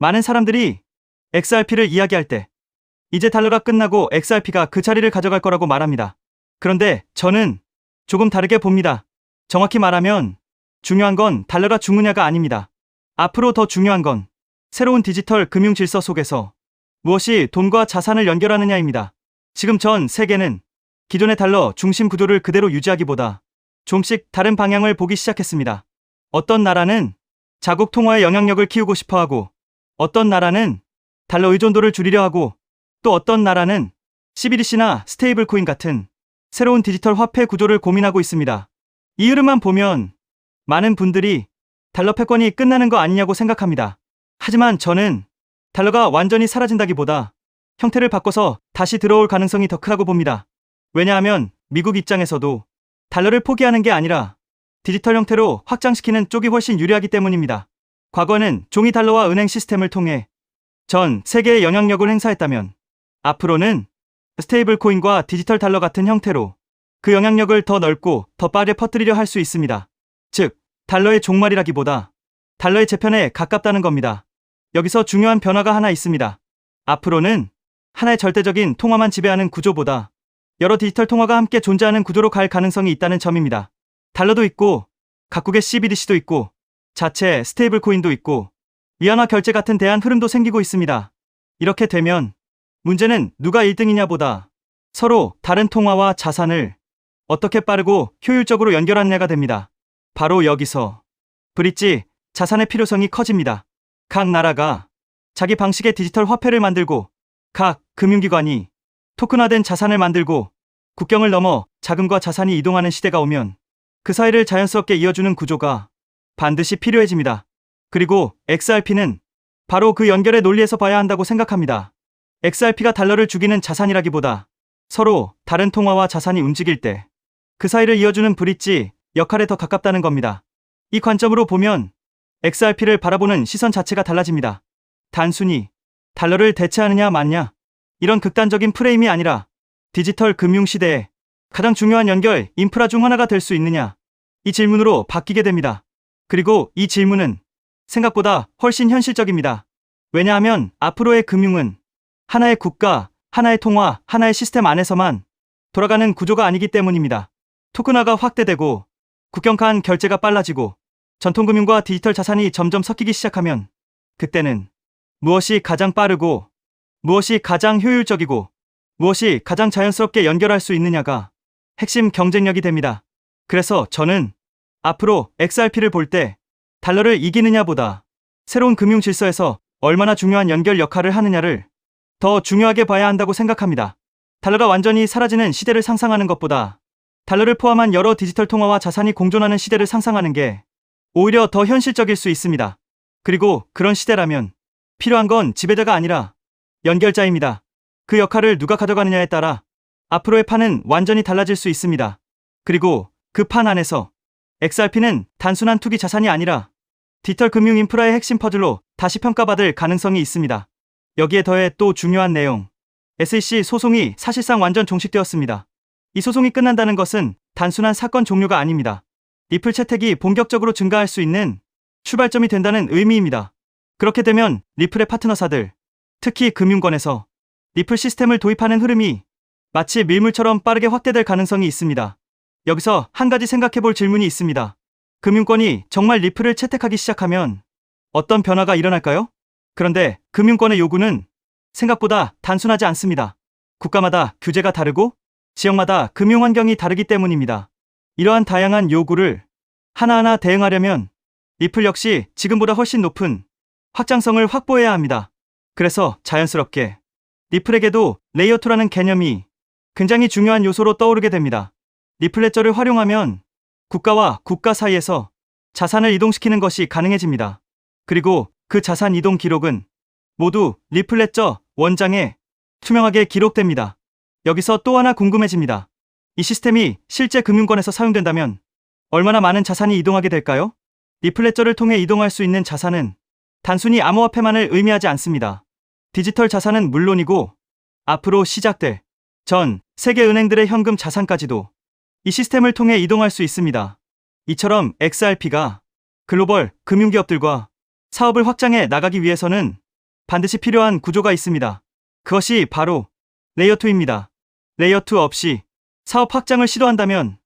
많은 사람들이 XRP를 이야기할 때 이제 달러가 끝나고 XRP가 그 자리를 가져갈 거라고 말합니다. 그런데 저는 조금 다르게 봅니다. 정확히 말하면 중요한 건 달러가 죽느냐가 아닙니다. 앞으로 더 중요한 건 새로운 디지털 금융 질서 속에서 무엇이 돈과 자산을 연결하느냐입니다. 지금 전 세계는 기존의 달러 중심 구조를 그대로 유지하기보다 좀씩 다른 방향을 보기 시작했습니다. 어떤 나라는 자국 통화의 영향력을 키우고 싶어 하고, 어떤 나라는 달러 의존도를 줄이려 하고, 또 어떤 나라는 CBDC나 스테이블 코인 같은 새로운 디지털 화폐 구조를 고민하고 있습니다. 이 흐름만 보면 많은 분들이 달러 패권이 끝나는 거 아니냐고 생각합니다. 하지만 저는 달러가 완전히 사라진다기보다 형태를 바꿔서 다시 들어올 가능성이 더 크다고 봅니다. 왜냐하면 미국 입장에서도 달러를 포기하는 게 아니라 디지털 형태로 확장시키는 쪽이 훨씬 유리하기 때문입니다. 과거에는 종이 달러와 은행 시스템을 통해 전 세계에 영향력을 행사했다면 앞으로는 스테이블 코인과 디지털 달러 같은 형태로 그 영향력을 더 넓고 더 빠르게 퍼뜨리려 할 수 있습니다. 즉, 달러의 종말이라기보다 달러의 재편에 가깝다는 겁니다. 여기서 중요한 변화가 하나 있습니다. 앞으로는 하나의 절대적인 통화만 지배하는 구조보다 여러 디지털 통화가 함께 존재하는 구조로 갈 가능성이 있다는 점입니다. 달러도 있고 각국의 CBDC도 있고 자체 스테이블 코인도 있고 위안화 결제 같은 대안 흐름도 생기고 있습니다. 이렇게 되면 문제는 누가 1등이냐보다 서로 다른 통화와 자산을 어떻게 빠르고 효율적으로 연결하느냐가 됩니다. 바로 여기서 브릿지 자산의 필요성이 커집니다. 각 나라가 자기 방식의 디지털 화폐를 만들고 각 금융기관이 토큰화된 자산을 만들고 국경을 넘어 자금과 자산이 이동하는 시대가 오면 그 사이를 자연스럽게 이어주는 구조가 반드시 필요해집니다. 그리고 XRP는 바로 그 연결의 논리에서 봐야 한다고 생각합니다. XRP가 달러를 죽이는 자산이라기보다 서로 다른 통화와 자산이 움직일 때 그 사이를 이어주는 브릿지 역할에 더 가깝다는 겁니다. 이 관점으로 보면 XRP를 바라보는 시선 자체가 달라집니다. 단순히 달러를 대체하느냐 마느냐 이런 극단적인 프레임이 아니라 디지털 금융 시대에 가장 중요한 연결 인프라 중 하나가 될 수 있느냐 이 질문으로 바뀌게 됩니다. 그리고 이 질문은 생각보다 훨씬 현실적입니다. 왜냐하면 앞으로의 금융은 하나의 국가, 하나의 통화, 하나의 시스템 안에서만 돌아가는 구조가 아니기 때문입니다. 토큰화가 확대되고 국경 간 결제가 빨라지고 전통금융과 디지털 자산이 점점 섞이기 시작하면 그때는 무엇이 가장 빠르고 무엇이 가장 효율적이고 무엇이 가장 자연스럽게 연결할 수 있느냐가 핵심 경쟁력이 됩니다. 그래서 저는 앞으로 XRP를 볼 때 달러를 이기느냐보다 새로운 금융 질서에서 얼마나 중요한 연결 역할을 하느냐를 더 중요하게 봐야 한다고 생각합니다. 달러가 완전히 사라지는 시대를 상상하는 것보다 달러를 포함한 여러 디지털 통화와 자산이 공존하는 시대를 상상하는 게 오히려 더 현실적일 수 있습니다. 그리고 그런 시대라면 필요한 건 지배자가 아니라 연결자입니다. 그 역할을 누가 가져가느냐에 따라 앞으로의 판은 완전히 달라질 수 있습니다. 그리고 그 판 안에서 XRP는 단순한 투기 자산이 아니라 디지털 금융 인프라의 핵심 퍼즐로 다시 평가받을 가능성이 있습니다. 여기에 더해 또 중요한 내용, SEC 소송이 사실상 완전 종식되었습니다. 이 소송이 끝난다는 것은 단순한 사건 종료가 아닙니다. 리플 채택이 본격적으로 증가할 수 있는 출발점이 된다는 의미입니다. 그렇게 되면 리플의 파트너사들, 특히 금융권에서 리플 시스템을 도입하는 흐름이 마치 밀물처럼 빠르게 확대될 가능성이 있습니다. 여기서 한 가지 생각해볼 질문이 있습니다. 금융권이 정말 리플을 채택하기 시작하면 어떤 변화가 일어날까요? 그런데 금융권의 요구는 생각보다 단순하지 않습니다. 국가마다 규제가 다르고 지역마다 금융 환경이 다르기 때문입니다. 이러한 다양한 요구를 하나하나 대응하려면 리플 역시 지금보다 훨씬 높은 확장성을 확보해야 합니다. 그래서 자연스럽게 리플에게도 레이어 2라는 개념이 굉장히 중요한 요소로 떠오르게 됩니다. 리플 레저를 활용하면 국가와 국가 사이에서 자산을 이동시키는 것이 가능해집니다. 그리고 그 자산 이동 기록은 모두 리플 레저 원장에 투명하게 기록됩니다. 여기서 또 하나 궁금해집니다. 이 시스템이 실제 금융권에서 사용된다면 얼마나 많은 자산이 이동하게 될까요? 리플 레저를 통해 이동할 수 있는 자산은 단순히 암호화폐만을 의미하지 않습니다. 디지털 자산은 물론이고 앞으로 시작될 전 세계 은행들의 현금 자산까지도 이 시스템을 통해 이동할 수 있습니다. 이처럼 XRP가 글로벌 금융기업들과 사업을 확장해 나가기 위해서는 반드시 필요한 구조가 있습니다. 그것이 바로 레이어 2입니다. 레이어 2 없이 사업 확장을 시도한다면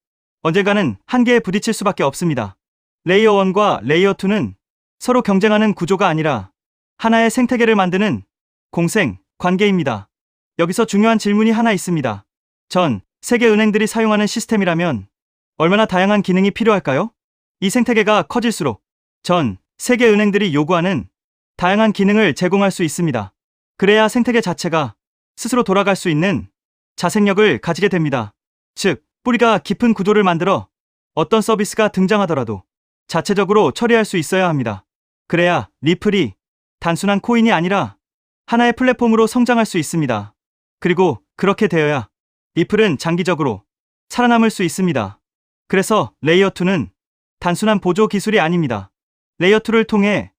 언젠가는 한계에 부딪힐 수밖에 없습니다. 레이어 1과 레이어 2는 서로 경쟁하는 구조가 아니라 하나의 생태계를 만드는 공생 관계입니다. 여기서 중요한 질문이 하나 있습니다. 전 세계 은행들이 사용하는 시스템이라면 얼마나 다양한 기능이 필요할까요? 이 생태계가 커질수록 전 세계 은행들이 요구하는 다양한 기능을 제공할 수 있습니다. 그래야 생태계 자체가 스스로 돌아갈 수 있는 자생력을 가지게 됩니다. 즉, 뿌리가 깊은 구조를 만들어 어떤 서비스가 등장하더라도 자체적으로 처리할 수 있어야 합니다. 그래야 리플이 단순한 코인이 아니라 하나의 플랫폼으로 성장할 수 있습니다. 그리고 그렇게 되어야 리플은 장기적으로 살아남을 수 있습니다. 그래서 레이어 2는 단순한 보조 기술이 아닙니다. 레이어 2를 통해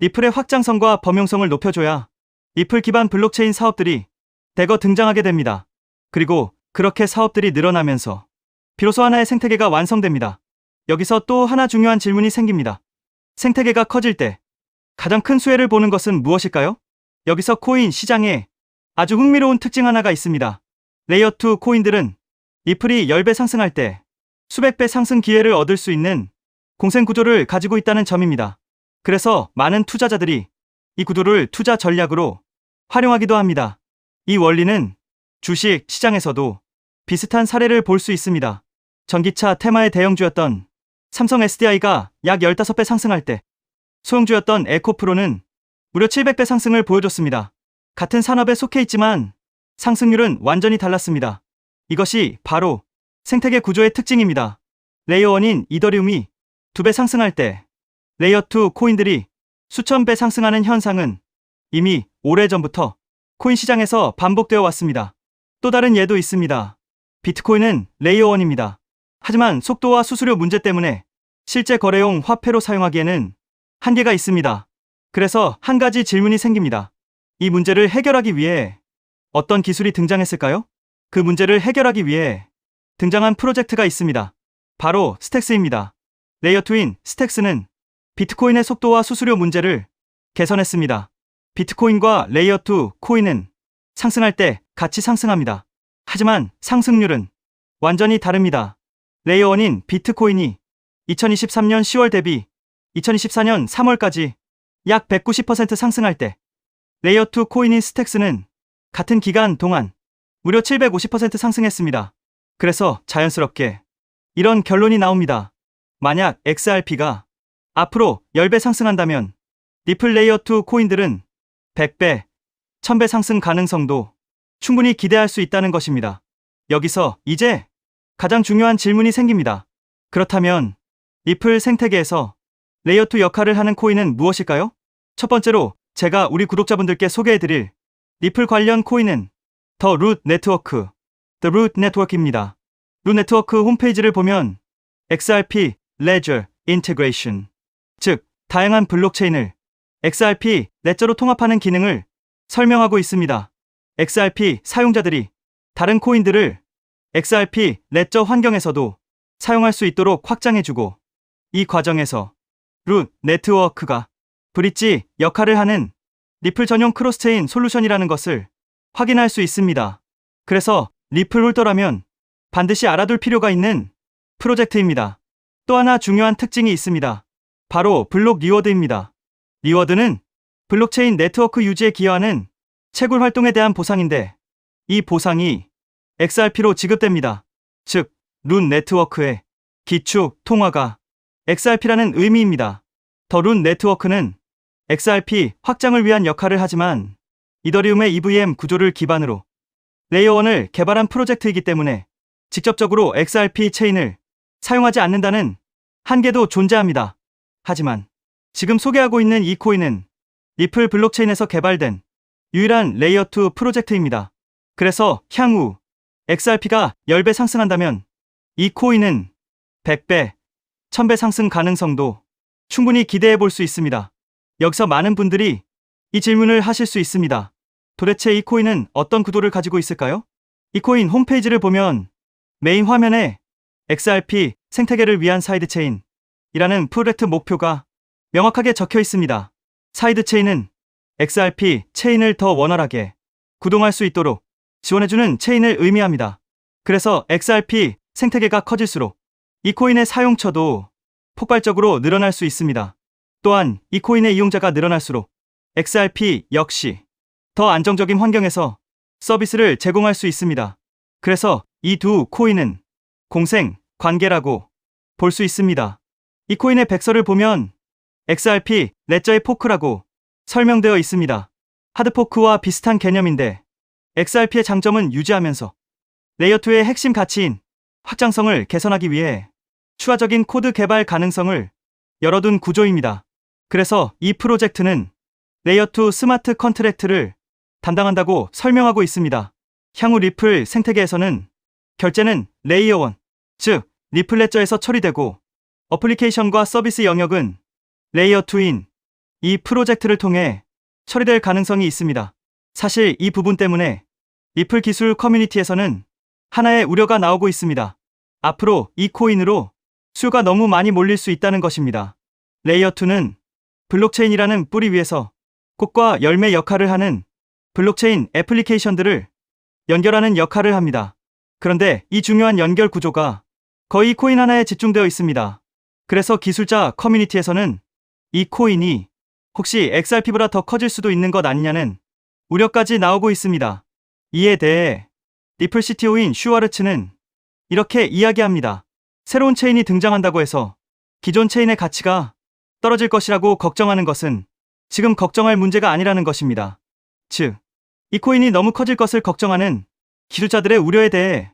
리플의 확장성과 범용성을 높여줘야 리플 기반 블록체인 사업들이 대거 등장하게 됩니다. 그리고 그렇게 사업들이 늘어나면서 비로소 하나의 생태계가 완성됩니다. 여기서 또 하나 중요한 질문이 생깁니다. 생태계가 커질 때 가장 큰 수혜를 보는 것은 무엇일까요? 여기서 코인 시장에 아주 흥미로운 특징 하나가 있습니다. 레이어 2 코인들은 리플이 10배 상승할 때 수백 배 상승 기회를 얻을 수 있는 공생 구조를 가지고 있다는 점입니다. 그래서 많은 투자자들이 이 구조를 투자 전략으로 활용하기도 합니다. 이 원리는 주식 시장에서도 비슷한 사례를 볼 수 있습니다. 전기차 테마의 대형주였던 삼성 SDI가 약 15배 상승할 때 소형주였던 에코프로는 무려 700배 상승을 보여줬습니다. 같은 산업에 속해 있지만 상승률은 완전히 달랐습니다. 이것이 바로 생태계 구조의 특징입니다. 레이어 1인 이더리움이 2배 상승할 때 레이어 2 코인들이 수천 배 상승하는 현상은 이미 오래전부터 코인 시장에서 반복되어 왔습니다. 또 다른 예도 있습니다. 비트코인은 레이어 1입니다. 하지만 속도와 수수료 문제 때문에 실제 거래용 화폐로 사용하기에는 한계가 있습니다. 그래서 한 가지 질문이 생깁니다. 이 문제를 해결하기 위해 어떤 기술이 등장했을까요? 그 문제를 해결하기 위해 등장한 프로젝트가 있습니다. 바로 스택스입니다. 레이어 2인 스택스는 비트코인의 속도와 수수료 문제를 개선했습니다. 비트코인과 레이어 2 코인은 상승할 때 같이 상승합니다. 하지만 상승률은 완전히 다릅니다. 레이어 1인 비트코인이 2023년 10월 대비 2024년 3월까지 약 190% 상승할 때 레이어 2 코인인 스택스는 같은 기간 동안 무려 750% 상승했습니다. 그래서 자연스럽게 이런 결론이 나옵니다. 만약 XRP가 앞으로 10배 상승한다면 리플 레이어 2 코인들은 100배, 1000배 상승 가능성도 충분히 기대할 수 있다는 것입니다. 여기서 이제 가장 중요한 질문이 생깁니다. 그렇다면 리플 생태계에서 레이어 2 역할을 하는 코인은 무엇일까요? 첫 번째로 제가 우리 구독자분들께 소개해드릴 리플 관련 코인은 더 루트 네트워크, The Root Network입니다. 루트 네트워크 홈페이지를 보면 XRP Ledger Integration, 즉 다양한 블록체인을 XRP 레저로 통합하는 기능을 설명하고 있습니다. XRP 사용자들이 다른 코인들을 XRP 레저 환경에서도 사용할 수 있도록 확장해주고, 이 과정에서 루트 네트워크가 브릿지 역할을 하는 리플 전용 크로스체인 솔루션이라는 것을 확인할 수 있습니다. 그래서 리플 홀더라면 반드시 알아둘 필요가 있는 프로젝트입니다. 또 하나 중요한 특징이 있습니다. 바로 블록 리워드입니다. 리워드는 블록체인 네트워크 유지에 기여하는 채굴 활동에 대한 보상인데, 이 보상이 XRP로 지급됩니다. 즉, 루트 네트워크의 기축 통화가 XRP라는 의미입니다. 더 루트 네트워크는 XRP 확장을 위한 역할을 하지만 이더리움의 EVM 구조를 기반으로 레이어 1을 개발한 프로젝트이기 때문에 직접적으로 XRP 체인을 사용하지 않는다는 한계도 존재합니다. 하지만 지금 소개하고 있는 이 코인은 리플 블록체인에서 개발된 유일한 레이어 2 프로젝트입니다. 그래서 향후 XRP가 10배 상승한다면 이 코인은 100배, 1000배 상승 가능성도 충분히 기대해 볼 수 있습니다. 여기서 많은 분들이 이 질문을 하실 수 있습니다. 도대체 이 코인은 어떤 구도를 가지고 있을까요? 이 코인 홈페이지를 보면 메인 화면에 XRP 생태계를 위한 사이드체인이라는 프로젝트 목표가 명확하게 적혀 있습니다. 사이드체인은 XRP 체인을 더 원활하게 구동할 수 있도록 지원해주는 체인을 의미합니다. 그래서 XRP 생태계가 커질수록 이 코인의 사용처도 폭발적으로 늘어날 수 있습니다. 또한 이 코인의 이용자가 늘어날수록 XRP 역시 더 안정적인 환경에서 서비스를 제공할 수 있습니다. 그래서 이 두 코인은 공생 관계라고 볼 수 있습니다. 이 코인의 백서를 보면 XRP 레저의 포크라고 설명되어 있습니다. 하드포크와 비슷한 개념인데 XRP의 장점은 유지하면서 레이어2의 핵심 가치인 확장성을 개선하기 위해 추가적인 코드 개발 가능성을 열어둔 구조입니다. 그래서 이 프로젝트는 레이어2 스마트 컨트랙트를 담당한다고 설명하고 있습니다. 향후 리플 생태계에서는 결제는 레이어1, 즉 리플 레저에서 처리되고 어플리케이션과 서비스 영역은 레이어2인 이 프로젝트를 통해 처리될 가능성이 있습니다. 사실 이 부분 때문에 리플 기술 커뮤니티에서는 하나의 우려가 나오고 있습니다. 앞으로 이 코인으로 수요가 너무 많이 몰릴 수 있다는 것입니다. 레이어2는 블록체인이라는 뿌리 위에서 꽃과 열매 역할을 하는 블록체인 애플리케이션들을 연결하는 역할을 합니다. 그런데 이 중요한 연결 구조가 거의 코인 하나에 집중되어 있습니다. 그래서 기술자 커뮤니티에서는 이 코인이 혹시 XRP보다 더 커질 수도 있는 것 아니냐는 우려까지 나오고 있습니다. 이에 대해 리플 CTO인 슈와르츠는 이렇게 이야기합니다. 새로운 체인이 등장한다고 해서 기존 체인의 가치가 떨어질 것이라고 걱정하는 것은 지금 걱정할 문제가 아니라는 것입니다. 즉, 이 코인이 너무 커질 것을 걱정하는 기술자들의 우려에 대해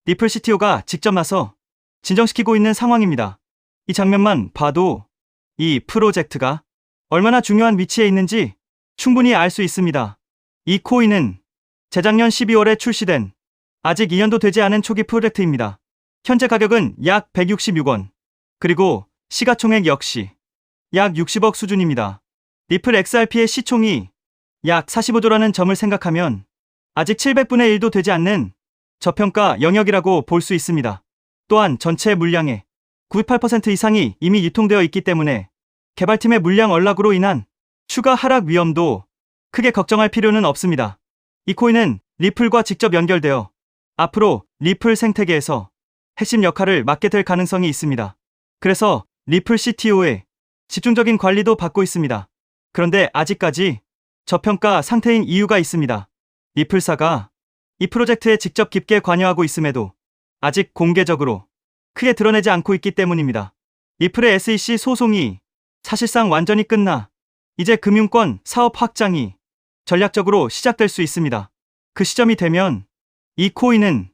리플 CTO가 직접 나서 진정시키고 있는 상황입니다. 이 장면만 봐도 이 프로젝트가 얼마나 중요한 위치에 있는지 충분히 알 수 있습니다. 이 코인은 재작년 12월에 출시된 아직 2년도 되지 않은 초기 프로젝트입니다. 현재 가격은 약 166원, 그리고 시가총액 역시 약 60억 수준입니다. 리플 XRP의 시총이 약 45조라는 점을 생각하면 아직 700분의 1도 되지 않는 저평가 영역이라고 볼 수 있습니다. 또한 전체 물량의 98% 이상이 이미 유통되어 있기 때문에 개발팀의 물량 언락으로 인한 추가 하락 위험도 크게 걱정할 필요는 없습니다. 이 코인은 리플과 직접 연결되어 앞으로 리플 생태계에서 핵심 역할을 맡게 될 가능성이 있습니다. 그래서 리플 CTO의 집중적인 관리도 받고 있습니다. 그런데 아직까지 저평가 상태인 이유가 있습니다. 리플사가 이 프로젝트에 직접 깊게 관여하고 있음에도 아직 공개적으로 크게 드러내지 않고 있기 때문입니다. 리플의 SEC 소송이 사실상 완전히 끝나 이제 금융권 사업 확장이 전략적으로 시작될 수 있습니다. 그 시점이 되면 이 코인은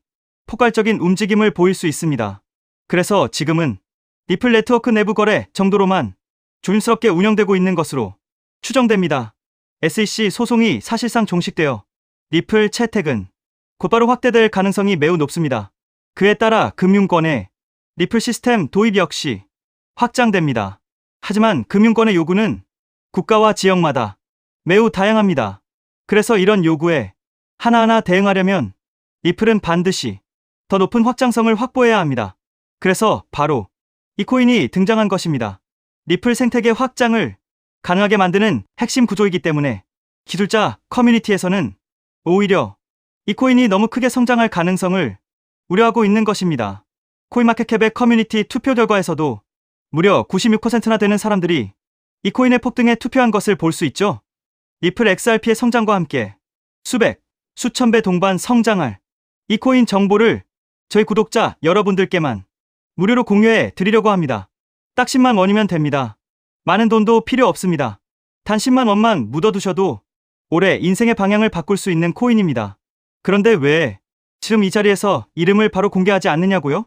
폭발적인 움직임을 보일 수 있습니다. 그래서 지금은 리플 네트워크 내부 거래 정도로만 조심스럽게 운영되고 있는 것으로 추정됩니다. SEC 소송이 사실상 종식되어 리플 채택은 곧바로 확대될 가능성이 매우 높습니다. 그에 따라 금융권의 리플 시스템 도입 역시 확장됩니다. 하지만 금융권의 요구는 국가와 지역마다 매우 다양합니다. 그래서 이런 요구에 하나하나 대응하려면 리플은 반드시 더 높은 확장성을 확보해야 합니다. 그래서 바로 이 코인이 등장한 것입니다. 리플 생태계 확장을 가능하게 만드는 핵심 구조이기 때문에 기술자 커뮤니티에서는 오히려 이 코인이 너무 크게 성장할 가능성을 우려하고 있는 것입니다. 코인마켓캡의 커뮤니티 투표 결과에서도 무려 96%나 되는 사람들이 이 코인의 폭등에 투표한 것을 볼 수 있죠. 리플 XRP의 성장과 함께 수백, 수천 배 동반 성장할 이 코인 정보를 저희 구독자 여러분들께만 무료로 공유해 드리려고 합니다. 딱 10만 원이면 됩니다. 많은 돈도 필요 없습니다. 단 10만 원만 묻어두셔도 올해 인생의 방향을 바꿀 수 있는 코인입니다. 그런데 왜 지금 이 자리에서 이름을 바로 공개하지 않느냐고요?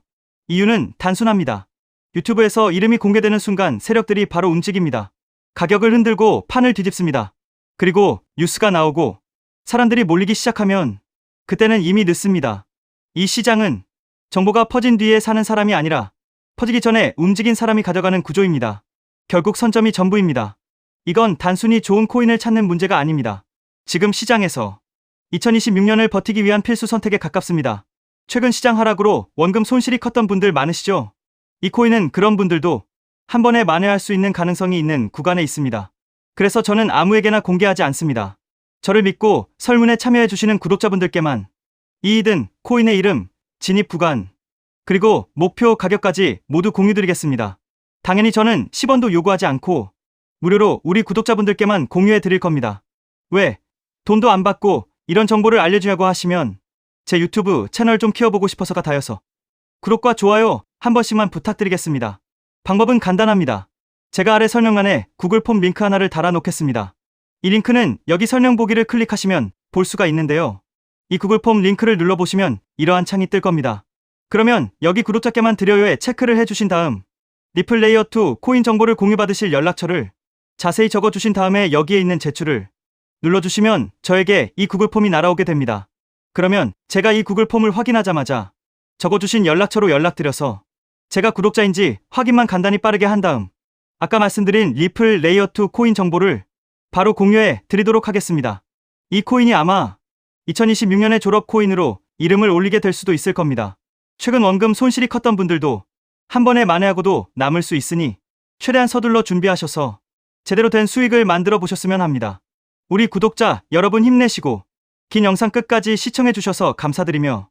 이유는 단순합니다. 유튜브에서 이름이 공개되는 순간 세력들이 바로 움직입니다. 가격을 흔들고 판을 뒤집습니다. 그리고 뉴스가 나오고 사람들이 몰리기 시작하면 그때는 이미 늦습니다. 이 시장은 정보가 퍼진 뒤에 사는 사람이 아니라 퍼지기 전에 움직인 사람이 가져가는 구조입니다. 결국 선점이 전부입니다. 이건 단순히 좋은 코인을 찾는 문제가 아닙니다. 지금 시장에서 2026년을 버티기 위한 필수 선택에 가깝습니다. 최근 시장 하락으로 원금 손실이 컸던 분들 많으시죠? 이 코인은 그런 분들도 한 번에 만회할 수 있는 가능성이 있는 구간에 있습니다. 그래서 저는 아무에게나 공개하지 않습니다. 저를 믿고 설문에 참여해주시는 구독자분들께만 이익은 코인의 이름, 진입 구간, 그리고 목표 가격까지 모두 공유드리겠습니다. 당연히 저는 10원도 요구하지 않고 무료로 우리 구독자분들께만 공유해 드릴 겁니다. 왜? 돈도 안 받고 이런 정보를 알려주냐고 하시면 제 유튜브 채널 좀 키워보고 싶어서가 다여서 구독과 좋아요 한 번씩만 부탁드리겠습니다. 방법은 간단합니다. 제가 아래 설명란에 구글 폼 링크 하나를 달아놓겠습니다. 이 링크는 여기 설명 보기를 클릭하시면 볼 수가 있는데요. 이 구글 폼 링크를 눌러보시면 이러한 창이 뜰 겁니다. 그러면 여기 구독자께만 드려요에 체크를 해주신 다음 리플 레이어2 코인 정보를 공유받으실 연락처를 자세히 적어주신 다음에 여기에 있는 제출을 눌러주시면 저에게 이 구글 폼이 날아오게 됩니다. 그러면 제가 이 구글 폼을 확인하자마자 적어주신 연락처로 연락드려서 제가 구독자인지 확인만 간단히 빠르게 한 다음 아까 말씀드린 리플 레이어2 코인 정보를 바로 공유해 드리도록 하겠습니다. 이 코인이 아마 2026년에 졸업 코인으로 이름을 올리게 될 수도 있을 겁니다. 최근 원금 손실이 컸던 분들도 한 번에 만회하고도 남을 수 있으니 최대한 서둘러 준비하셔서 제대로 된 수익을 만들어 보셨으면 합니다. 우리 구독자 여러분 힘내시고 긴 영상 끝까지 시청해 주셔서 감사드리며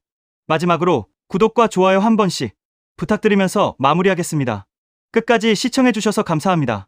마지막으로 구독과 좋아요 한 번씩 부탁드리면서 마무리하겠습니다. 끝까지 시청해 주셔서 감사합니다.